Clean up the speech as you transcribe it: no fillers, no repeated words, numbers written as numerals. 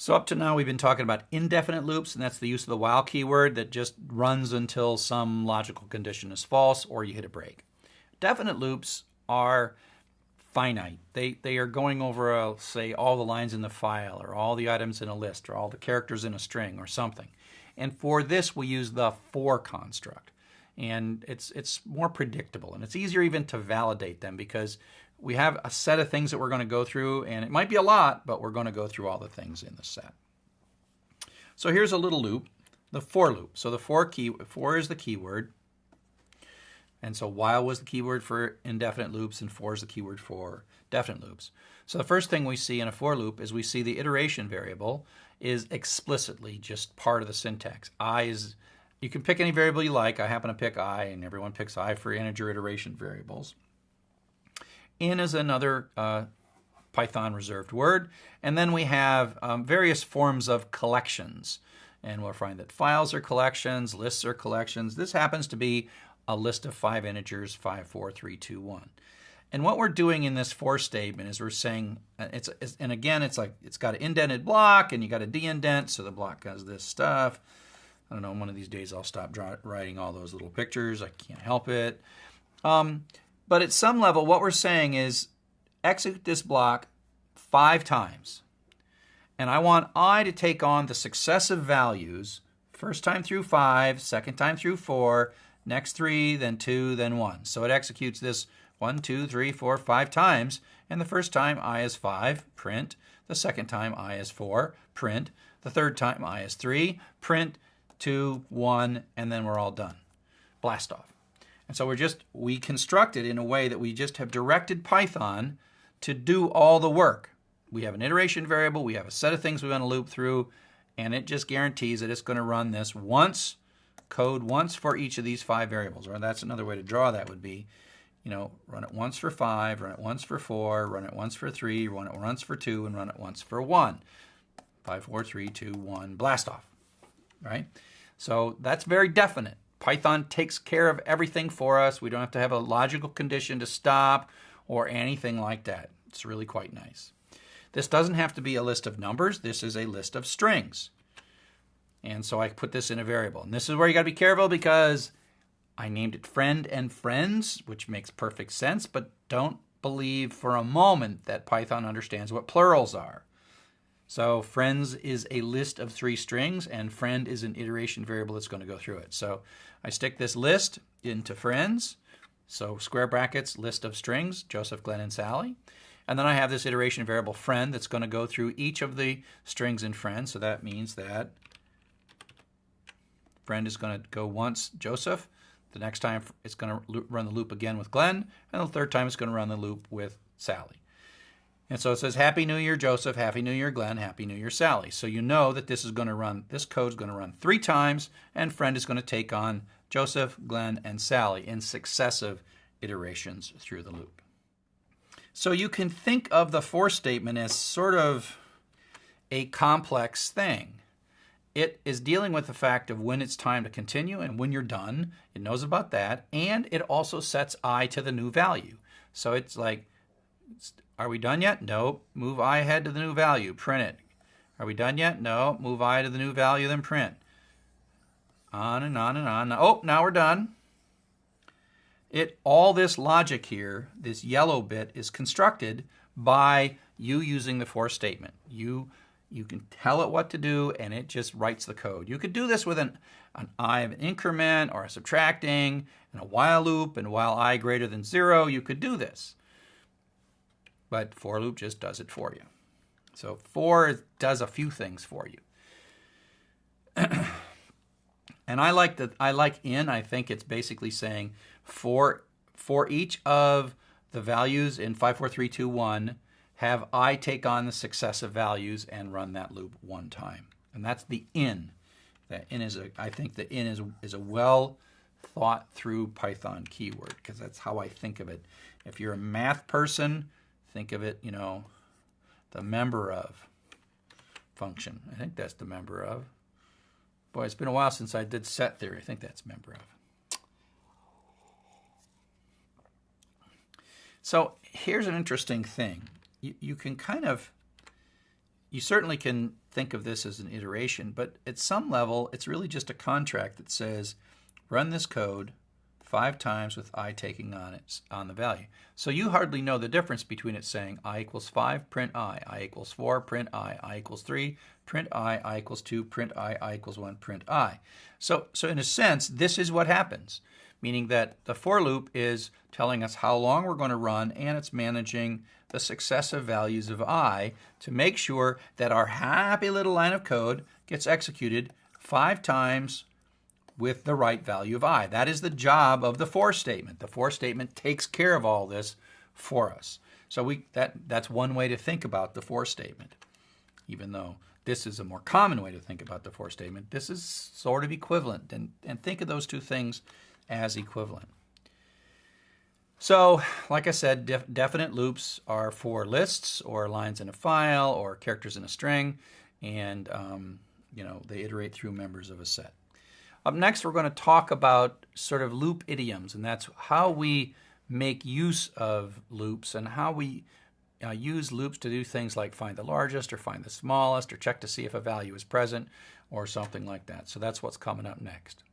So up to now we've been talking about indefinite loops, and that's the use of the while keyword that just runs until some logical condition is false or you hit a break. Definite loops are finite. They are going over, say, all the lines in the file or all the items in a list or all the characters in a string or something. And for this we use the for construct. And it's more predictable, and it's easier even to validate them because we have a set of things that we're going to go through, and it might be a lot, but we're going to go through all the things in the set. So here's a little loop, the for loop. So the for is the keyword, and so while was the keyword for indefinite loops, and for is the keyword for definite loops. So the first thing we see in a for loop is we see the iteration variable is explicitly just part of the syntax. I is, you can pick any variable you like. I happen to pick I, and everyone picks I for integer iteration variables. In is another Python reserved word. And then we have various forms of collections. And we'll find that files are collections, lists are collections. This happens to be a list of 5 integers, 5, 4, 3, 2, 1. And what we're doing in this for statement is we're saying, and again, it's like it's got an indented block, and you got a de-indent, so the block does this stuff. I don't know, one of these days I'll stop writing all those little pictures. I can't help it. But at some level, what we're saying is execute this block 5 times. And I want I to take on the successive values, first time through 5, second time through 4, next 3, then 2, then 1. So it executes this 1, 2, 3, 4, 5 times. And the first time I is 5, print. The second time I is 4, print. The third time I is 3, print, 2, 1, and then we're all done. Blast off. And so we construct it in a way that we just have directed Python to do all the work. We have an iteration variable, we have a set of things we want to loop through, and it just guarantees that it's going to run this code once for each of these 5 variables. Or that's another way to draw that would be, run it once for 5, run it once for 4, run it once for 3, run it once for 2, and run it once for 1. 5, 4, 3, 2, 1, blast off. Right? So that's very definite. Python takes care of everything for us. We don't have to have a logical condition to stop or anything like that. It's really quite nice. This doesn't have to be a list of numbers. This is a list of strings. And so I put this in a variable. And this is where you got to be careful because I named it friend and friends, which makes perfect sense, but don't believe for a moment that Python understands what plurals are. So friends is a list of 3 strings, and friend is an iteration variable that's going to go through it. So I stick this list into friends, so square brackets, list of strings, Joseph, Glenn, and Sally. And then I have this iteration variable friend that's going to go through each of the strings in friend. So that means that friend is going to go once Joseph. The next time it's going to run the loop again with Glenn. And the third time it's going to run the loop with Sally. And so it says, Happy New Year, Joseph. Happy New Year, Glenn. Happy New Year, Sally. So you know that this code's going to run 3 times, and friend is going to take on Joseph, Glenn, and Sally in successive iterations through the loop. So you can think of the for statement as sort of a complex thing. It is dealing with the fact of when it's time to continue and when you're done. It knows about that, and it also sets I to the new value. So it's like, are we done yet? No. Move I ahead to the new value. Print it. Are we done yet? No. Move I to the new value, then print. On and on and on. Oh, now we're done. All this logic here, this yellow bit, is constructed by you using the for statement. You can tell it what to do, and it just writes the code. You could do this with an I of an increment or a subtracting and a while loop, and while I greater than 0, you could do this. But for loop just does it for you. So for does a few things for you. And I like in. I think it's basically saying for each of the values in 5, 4, 3, 2, 1, have I take on the successive values and run that loop 1 time. And that's the in. I think the in is a well thought through Python keyword, because that's how I think of it. If you're a math person, think of it, the member of function. I think that's the member of. Boy, it's been a while since I did set theory. I think that's member of. So here's an interesting thing. You can kind of you certainly can think of this as an iteration, but at some level, it's really just a contract that says, run this code 5 times with I taking on the value. So you hardly know the difference between it saying I equals 5, print I equals 4, print I equals 3, print I equals 2, print I equals 1, print I. So in a sense, this is what happens, meaning that the for loop is telling us how long we're going to run, and it's managing the successive values of I to make sure that our happy little line of code gets executed 5 times with the right value of I. That is the job of the for statement. The for statement takes care of all this for us. So that's one way to think about the for statement. Even though this is a more common way to think about the for statement, this is sort of equivalent. And think of those two things as equivalent. So, like I said, definite loops are for lists or lines in a file or characters in a string, and they iterate through members of a set. Up next, we're going to talk about sort of loop idioms, and that's how we make use of loops and how we use loops to do things like find the largest or find the smallest or check to see if a value is present or something like that. So that's what's coming up next.